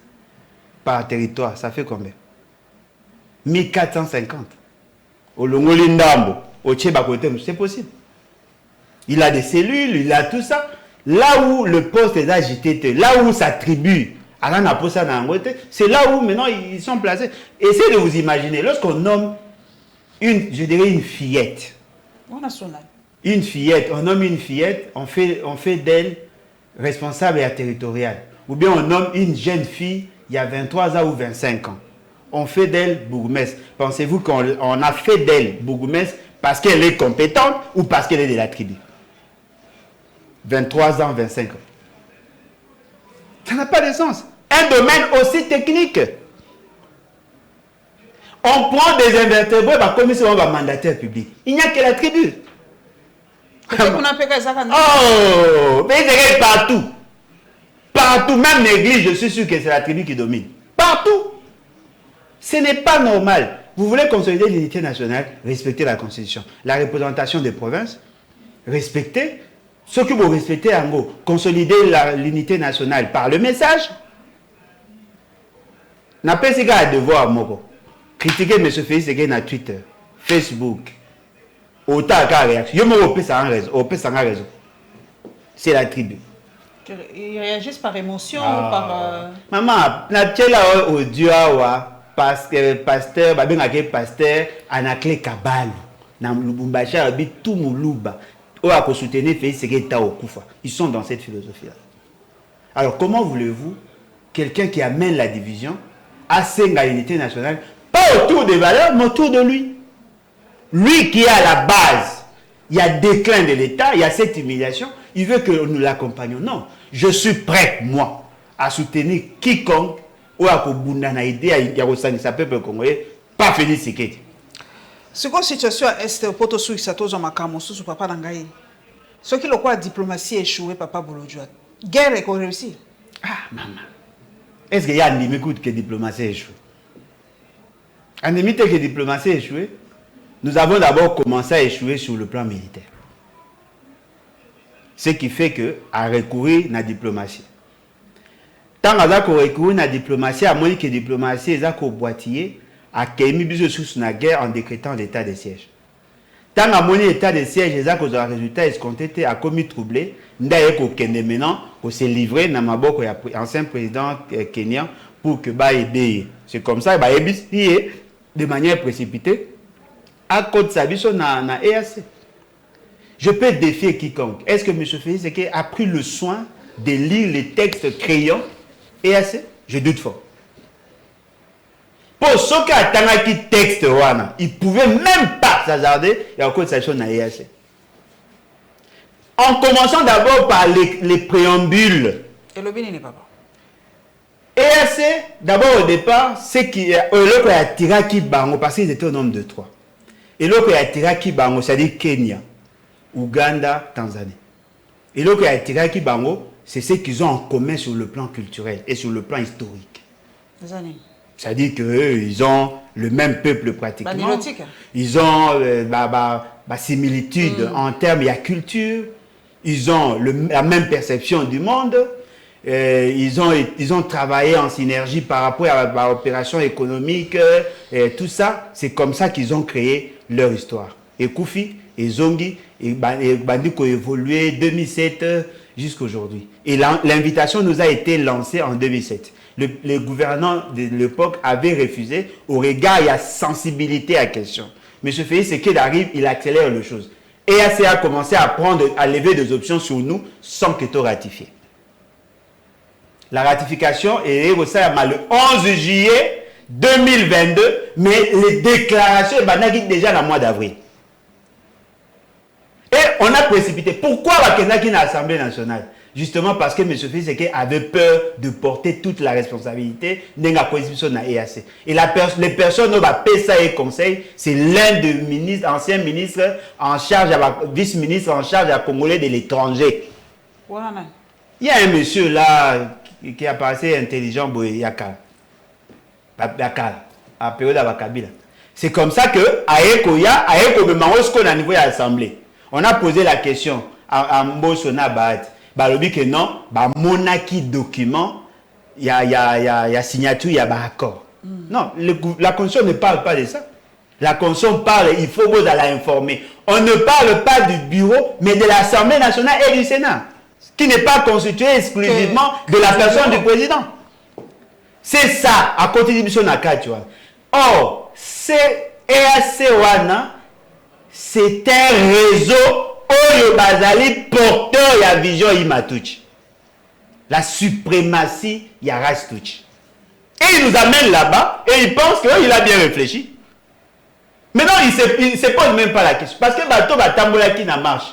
[SPEAKER 1] par territoire, ça fait combien? 1450. Au Longolindambo, au Tchébakote, c'est possible. Il a des cellules, il a tout ça. Là où le poste est agité, là où sa tribu, c'est là où maintenant ils sont placés. Essayez de vous imaginer, lorsqu'on nomme une fillette. Une fillette, on nomme une fillette, on fait d'elle responsable et territoriale. Ou bien on nomme une jeune fille, il y a 23 ans ou 25 ans. On fait d'elle bourgmestre. Pensez-vous qu'on a fait d'elle bourgmestre parce qu'elle est compétente ou parce qu'elle est de la tribu? 23 ans, 25 ans. Ça n'a pas de sens. Un domaine aussi technique. On prend des invertébrés comme si on va mandataire public. Il n'y a que la tribu. Oh, mais c'est partout. Partout, même l'église, je suis sûr que c'est la tribu qui domine. Partout. Ce n'est pas normal. Vous voulez consolider l'unité nationale, respecter la Constitution. La représentation des provinces, respecter. Ce que vous respectez en gros, consolider l'unité nationale par le message. N'a pas ce gars à devoir, Moko. critiquer M. Félix Ségué sur Twitter, Facebook, autant qu'à réaction. Je me raison. C'est la tribu.
[SPEAKER 2] Ils réagissent par émotion ou par...
[SPEAKER 1] Maman, na audio pasteur, pasteur, Anakle Kabalo, na Lubumbashi, tout Moulouba, ou à soutenir Félix Ségué Taokufa. Ils sont dans cette philosophie-là. Alors, comment voulez-vous quelqu'un qui amène la division à l'unité nationale, pas autour des valeurs, mais autour de lui? Lui qui est à la base, il y a déclin de l'État, il y a cette humiliation, il veut que nous l'accompagnions. Non, je suis prêt, moi, à soutenir quiconque ou à Kobundana idée à Yarosani, peuple congolais, pas Félix Tshisekedi.
[SPEAKER 2] C'est quoi la situation à Est, Poto Soui, Satozo Makamo, sous papa Nangaï? Ce qui le quoi, diplomatie échouée, papa Bolodjoua. Guerre est réussi.
[SPEAKER 1] Ah, maman. Est-ce qu'il y a un limite que la diplomatie échouée? Un limite que la diplomatie échouée, nous avons d'abord commencé à échouer sur le plan militaire. Ce qui fait que, à recourir à la diplomatie. Tant qu'on recourir à la diplomatie, à moins que la diplomatie est au boîtier, à Kémi sous la guerre en décrétant l'état de siège. Tant à mon état de siège, les accords de résultat escomptés a commis troublé, d'ailleurs qu'au Kenya maintenant, qu'on s'est livré dans ma boque ancien président kenyan pour que Baïbé. C'est comme ça, Baïbé, de manière précipitée, à cause de sa vie, na EAC. Je peux défier quiconque. Est-ce que M. Félix Ségué a pris le soin de lire les textes crayons EAC? Je doute fort. Pour ceux qui attendent qui texte, il ne pouvait même pas s'hasarder et encore de sa chose dans EAC. En commençant d'abord par les préambules.
[SPEAKER 2] Et le Bénin n'est pas bon.
[SPEAKER 1] EAC, d'abord au départ, c'est qui a tiré qui bango parce qu'ils étaient au nombre de 3. Et l'autre a tiré qui bango, c'est-à-dire Kenya, Ouganda, Tanzanie. Et l'autre a tiré qui bango, c'est ce qu'ils ont en commun sur le plan culturel et sur le plan historique. C'est-à-dire qu'ils ont le même peuple pratiquement. Ils ont similitude en termes de la culture. Ils ont la même perception du monde. Ils ont travaillé en synergie par rapport à l'opération économique. Tout ça, c'est comme ça qu'ils ont créé leur histoire. Et Koufi, et Zongi, et Bandiko évolué 2007 jusqu'à aujourd'hui. Et l'invitation nous a été lancée en 2007. Les gouvernants de l'époque avaient refusé au regard de la sensibilité à la question. M. Félix Ségué arrive, il accélère les choses. Et a commencé à lever des options sur nous sans que tout ratifié. La ratification est le 11 juillet 2022, mais les déclarations sont déjà dans le mois d'avril. Et on a précipité. Pourquoi Wakendaki dans l'Assemblée nationale? Justement parce que M. Félix Ségué avait peur de porter toute la responsabilité de la constitution de l'EAC. Et les personnes qui ont payé ça et conseil, c'est l'un des ministres, anciens ministres en charge, vice-ministre en charge à Congolais de l'étranger. Il y a un monsieur là qui a passé intelligent, Yakal, à la période de Kabila. C'est comme ça que, à niveau de l'Assemblée, on a posé la question à Mbosona Baat. Balobi que non, monaki document, il y a signature, il y a accord. Non, la Constitution ne parle pas de ça. La Constitution parle, il faut vous aller informer. On ne parle pas du bureau, mais de l'Assemblée nationale et du Sénat, qui n'est pas constitué exclusivement de la personne du président. C'est ça, à contribution à Kachua. Or, c'est EAC Wana, c'est un réseau. Oyo Bazali porteur ya vision Imatuchi. La suprématie ya Rastuchi. Et il nous amène là-bas et il pense qu'il a bien réfléchi. Maintenant, il ne se pose même pas la question. Parce que bateau va tambola qui na marche.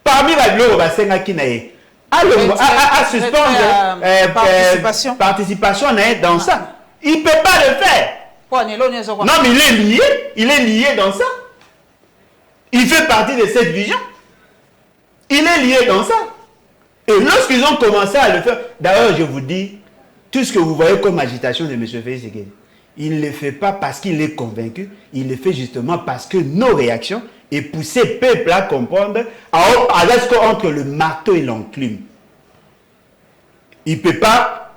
[SPEAKER 1] Parmi les gens basenga qui na à suspendre participation dans ça. Il ne peut pas le faire. Non, mais il est lié dans ça. Il fait partie de cette vision. Il est lié dans ça. Et lorsqu'ils ont commencé à le faire, d'ailleurs, je vous dis, tout ce que vous voyez comme agitation de M. Félix Ségué, il ne le fait pas parce qu'il est convaincu, il le fait justement parce que nos réactions et pousser le peuple à comprendre à l'asco entre le marteau et l'enclume. Il ne peut pas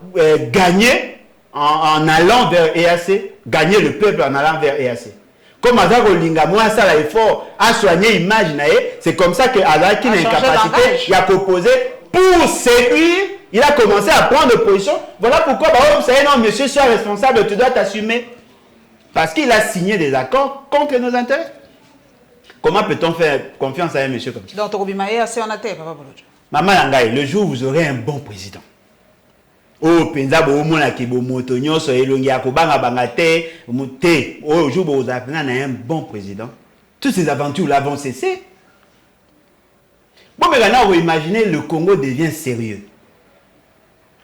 [SPEAKER 1] gagner en allant vers EAC gagner le peuple en allant vers EAC. Comme Azar Olinga, moi, ça l'effort à soigner l'image, c'est comme ça que Azar qui n'a une capacité, il a proposé pour séduire, il a commencé à prendre position. Voilà pourquoi, vous savez, non, monsieur, sois responsable, tu dois t'assumer. Parce qu'il a signé des accords contre nos intérêts. Comment peut-on faire confiance à un monsieur comme ça?
[SPEAKER 2] Donc,
[SPEAKER 1] Maman Langaï, le jour où vous aurez un bon président, oh, penza bo mona ki bo moto nyonso elongi akobanga bangate muté au jour où vous avez un bon président, toutes ces aventures là vont cesser. Bon, mais maintenant vous imaginez le Congo devient sérieux.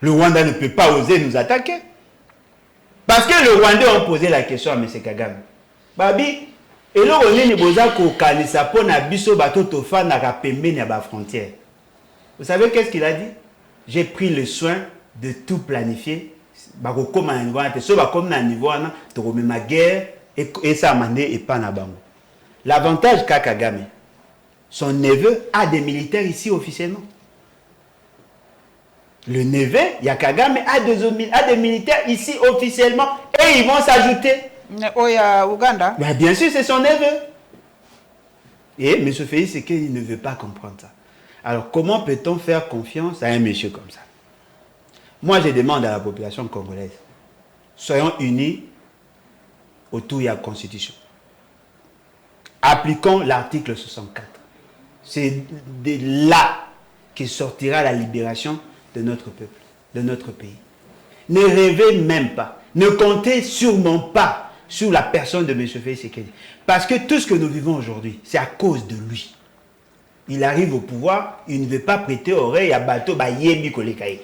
[SPEAKER 1] Le Rwanda ne peut pas oser nous attaquer. Parce que le Rwandais ont posé la question à M. Kagame. Babi, et là on est boza ko kanisa pona biso bato tofa na kapembe na ba frontière. Vous savez qu'est-ce qu'il a dit? J'ai pris le soin de tout planifier. L'avantage qu'a Kagame, son neveu a des militaires ici officiellement. Le neveu, Kagame a des militaires ici officiellement et ils vont s'ajouter.
[SPEAKER 2] Oh, il y a Ouganda.
[SPEAKER 1] Ben, bien sûr, c'est son neveu. Et M. Félix, c'est qu'il ne veut pas comprendre ça. Alors, comment peut-on faire confiance à un monsieur comme ça? Moi, je demande à la population congolaise, soyons unis autour de la Constitution. Appliquons l'article 64. C'est de là que sortira la libération de notre peuple, de notre pays. Ne rêvez même pas, ne comptez sûrement pas sur la personne de M. Félix Tshisekedi. Parce que tout ce que nous vivons aujourd'hui, c'est à cause de lui. Il arrive au pouvoir, il ne veut pas prêter oreille à Bato Bayebi Kolekaï.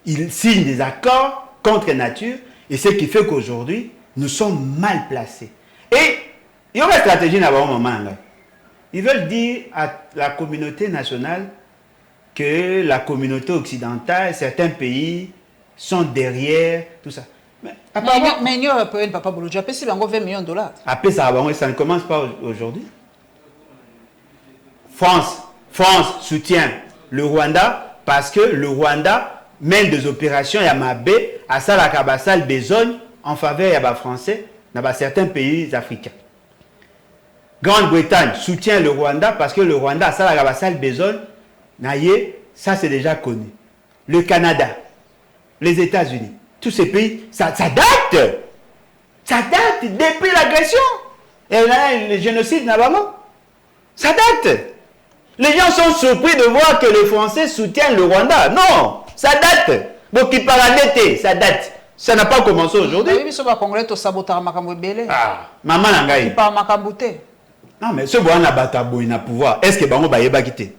[SPEAKER 1] Il signe des accords contre nature et ce qui fait qu'aujourd'hui, nous sommes mal placés. Et il y a une stratégie là-bas au moment là. Ils veulent dire à la communauté nationale que la communauté occidentale, certains pays sont derrière tout ça.
[SPEAKER 2] Mais il y a un papa Boulou, j'ai payé 20 millions de dollars.
[SPEAKER 1] Après ça ne commence pas aujourd'hui. France soutient le Rwanda parce que le Rwanda mène des opérations Yamabé à Salakabasal besogne en faveur des Français dans certains pays africains. Grande-Bretagne soutient le Rwanda parce que le Rwanda a Salakabasal besogne, ça c'est déjà connu. Le Canada, les États-Unis, tous ces pays, ça date. Ça date depuis l'agression. Et là, le génocide là-bas, ça date. Les gens sont surpris de voir que les Français soutiennent le Rwanda. Non, ça date. Donc, il parle d'été, ça date. Ça n'a pas commencé aujourd'hui. Ah, maman Nangaï. Non, mais ce bon abatabo, il n'a pouvoir. Est-ce que Bango Baye va quitter?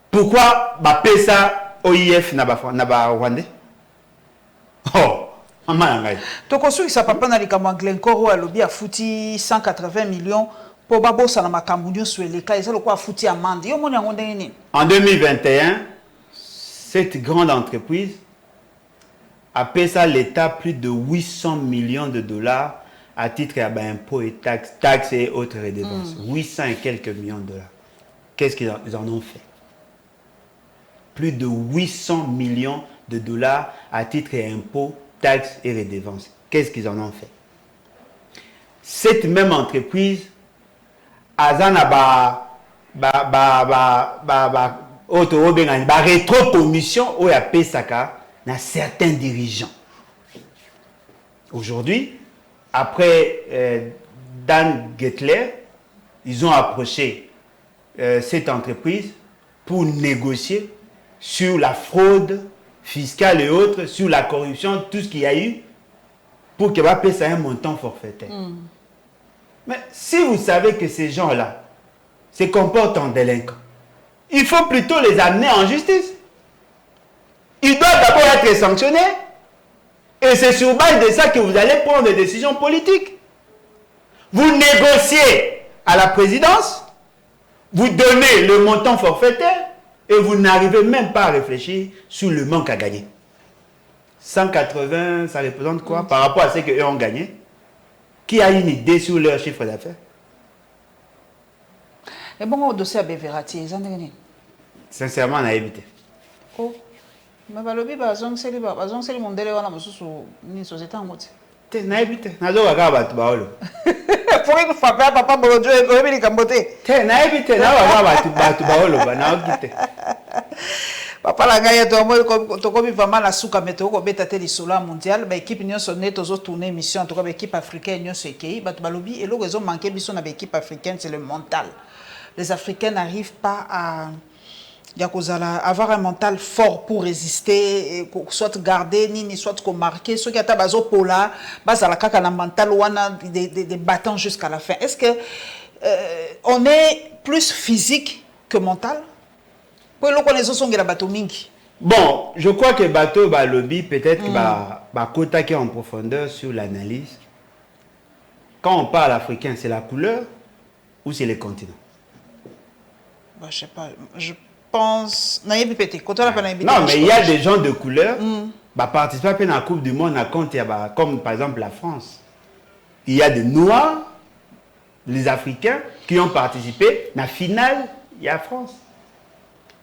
[SPEAKER 1] Pourquoi Bapé ça OIF n'a pas Rwandais? Oh, maman Nangaï.
[SPEAKER 2] Tokosu, ça papa n'a pas Glencore à lobby a fouti 180 millions. En
[SPEAKER 1] 2021, cette grande entreprise a payé à l'État plus de 800 millions de dollars à titre d'impôts et taxes et autres redevances. 800 et quelques millions de dollars. Qu'est-ce qu'ils en ont fait? Plus de 800 millions de dollars à titre d'impôts, taxes et redevances. Qu'est-ce qu'ils en ont fait? Cette même entreprise Azana rétro-commission où il y a Pesaka dans certains dirigeants. Aujourd'hui, après Dan Gettler, ils ont approché cette entreprise pour négocier sur la fraude fiscale et autres, sur la corruption, tout ce qu'il y a eu, pour qu'il va payer un montant forfaitaire. Mais si vous savez que ces gens-là se comportent en délinquants, il faut plutôt les amener en justice. Ils doivent d'abord être sanctionnés. Et c'est sur base de ça que vous allez prendre des décisions politiques. Vous négociez à la présidence, vous donnez le montant forfaitaire et vous n'arrivez même pas à réfléchir sur le manque à gagner. 180, ça représente quoi par rapport à ce qu'eux ont gagné? Qui a une idée sur leur chiffre d'affaires?
[SPEAKER 2] Et bon, au dossier à Beverati,
[SPEAKER 1] sincèrement, on a évité.
[SPEAKER 2] Oh, mais le bébé, c'est le monde de la société en mode.
[SPEAKER 1] Te nayebi te. Nazo kaka batu baolo.
[SPEAKER 2] Pour une fois, papa Bolodjo et Goyemi Kambote.
[SPEAKER 1] Te nayebi te na kaka batu baolo ba na okite.
[SPEAKER 2] Papa la gagne to komi vraiment la souka météo ko beta te lisolo mondial ba équipe nyonso net ozo tourner mission en tout cas ba équipe africaine nyonso ekei ba balobi et logo zo manquer biso na ba équipe africaine c'est le mental. Les Africains n'arrivent pas à avoir un mental fort pour résister, soit garder, ni soit marquer. Ceux qui ont bazo pola, bazala kaka na mental wana des battants jusqu'à la fin. Est-ce que on est plus physique que mental? Pour le connaissance sont la bateau mingi.
[SPEAKER 1] Bon, je crois que bateau ba lobby peut-être ba kota qui est en profondeur sur l'analyse. Quand on parle africain, c'est la couleur ou c'est les continents?
[SPEAKER 2] Bah, je sais pas. Je pense. Non,
[SPEAKER 1] mais il y a des gens de couleur qui participent à la Coupe du Monde à compte, comme par exemple la France. Il y a des Noirs, les Africains, qui ont participé à la finale, il y a la France.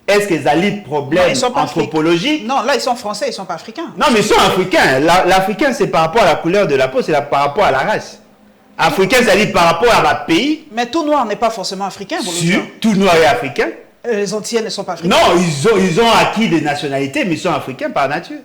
[SPEAKER 1] Est-ce qu'ils ont des problèmes anthropologiques?
[SPEAKER 2] Non, là ils sont français, ils ne sont pas africains.
[SPEAKER 1] Non, mais ils sont africains. L'Africain, c'est par rapport à la couleur de la peau, c'est par rapport à la race. Africain, c'est-à-dire par rapport à votre pays.
[SPEAKER 2] Mais tout noir n'est pas forcément africain.
[SPEAKER 1] Si, tout noir est africain.
[SPEAKER 2] Les Antillais ne sont pas africains.
[SPEAKER 1] Non, ils ont acquis des nationalités, mais ils sont africains par nature.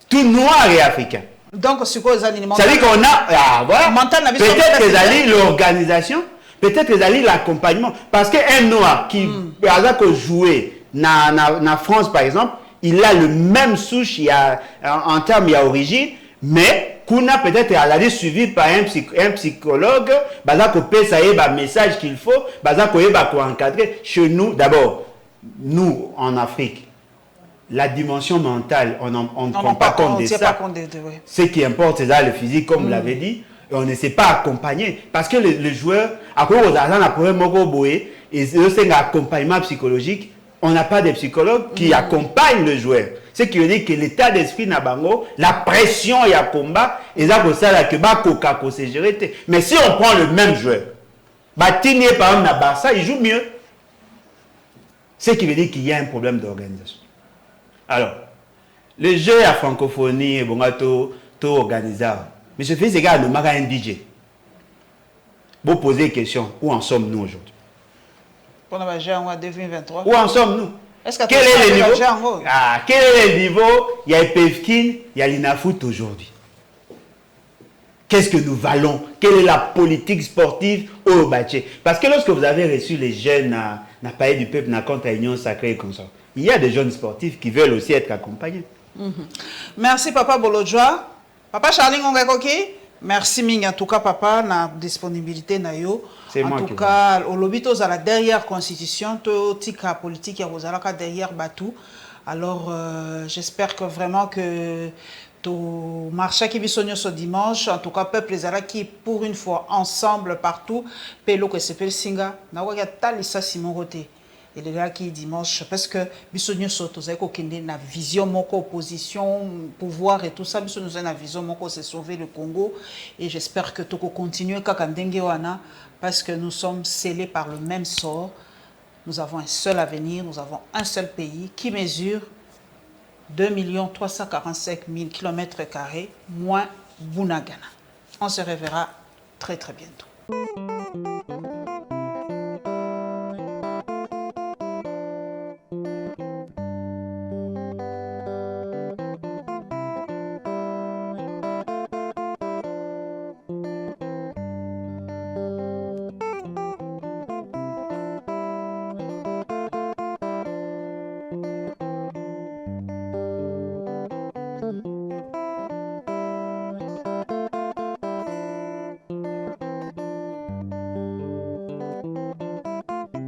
[SPEAKER 1] Tout noir est africain.
[SPEAKER 2] Donc, c'est quoi les animaux?
[SPEAKER 1] Ça veut dire qu'on a... Ah, voilà. Peut-être qu'ils allaient l'organisation, peut-être qu'ils allaient l'accompagnement. Parce qu'un noir qui, par exemple, jouer en France, par exemple, il a le même souche en termes d'origine, mais Kuna peut-être elle a suivi par un psychologue, ça y est, un message qu'il faut, encadrer. Chez nous, d'abord, nous en Afrique, la dimension mentale, on ne prend pas compte de ça. Ce qui importe, c'est le physique, comme vous l'avez dit, et on ne sait pas accompagner. Parce que les joueurs, à cause de l'accompagnement psychologique, on n'a pas de psychologue qui accompagne le joueur. Ce qui veut dire que l'état d'esprit n'a pas, la pression et le combat, et ça c'est géré. Mais si on prend le même joueur, Batini par exemple na Barça, il joue mieux. Ce qui veut dire qu'il y a un problème d'organisation. Alors, le jeu à francophonie, bon, tout organisé. Mais je fais ces gars, nous avons un DJ. Vous posez une question, où en sommes-nous aujourd'hui?
[SPEAKER 2] Pour le jeu en 2023.
[SPEAKER 1] Où en sommes-nous? Quel est le niveau? Quel est le niveau? Il y a Pevkin, il y a l'Inafoot aujourd'hui. Qu'est-ce que nous valons? Quelle est la politique sportive au Baché? Parce que lorsque vous avez reçu les jeunes na Palais du Peuple, na contre l'Union Sacrée comme ça, il y a des jeunes sportifs qui veulent aussi être accompagnés.
[SPEAKER 2] Merci Papa Bolodjoa. Papa Charlie Ngongakoki. Merci Ming, en tout cas, papa, na disponibilité na yo. En tout cas, au lobby, à la derrière constitution, to tika politique, ya rozalaka derrière Batou. Alors, j'espère que vraiment que to marché qui bisogno ce dimanche, en tout cas, peuple les ala qui pour une fois ensemble partout, pelo que c'est singa, na waga talisa Simon Roté. Et les gars qui dimanche, parce que bisogno soto zeko kende na vision moko opposition, pouvoir et tout ça, bisogno na vision moko c'est sauver le Congo. Et j'espère que toko continuer kakandenge wana, parce que nous sommes scellés par le même sort. Nous avons un seul avenir, nous avons un seul pays qui mesure 2 345 000 km², moins Bunagana. On se reverra très très bientôt.
[SPEAKER 3] Thank you.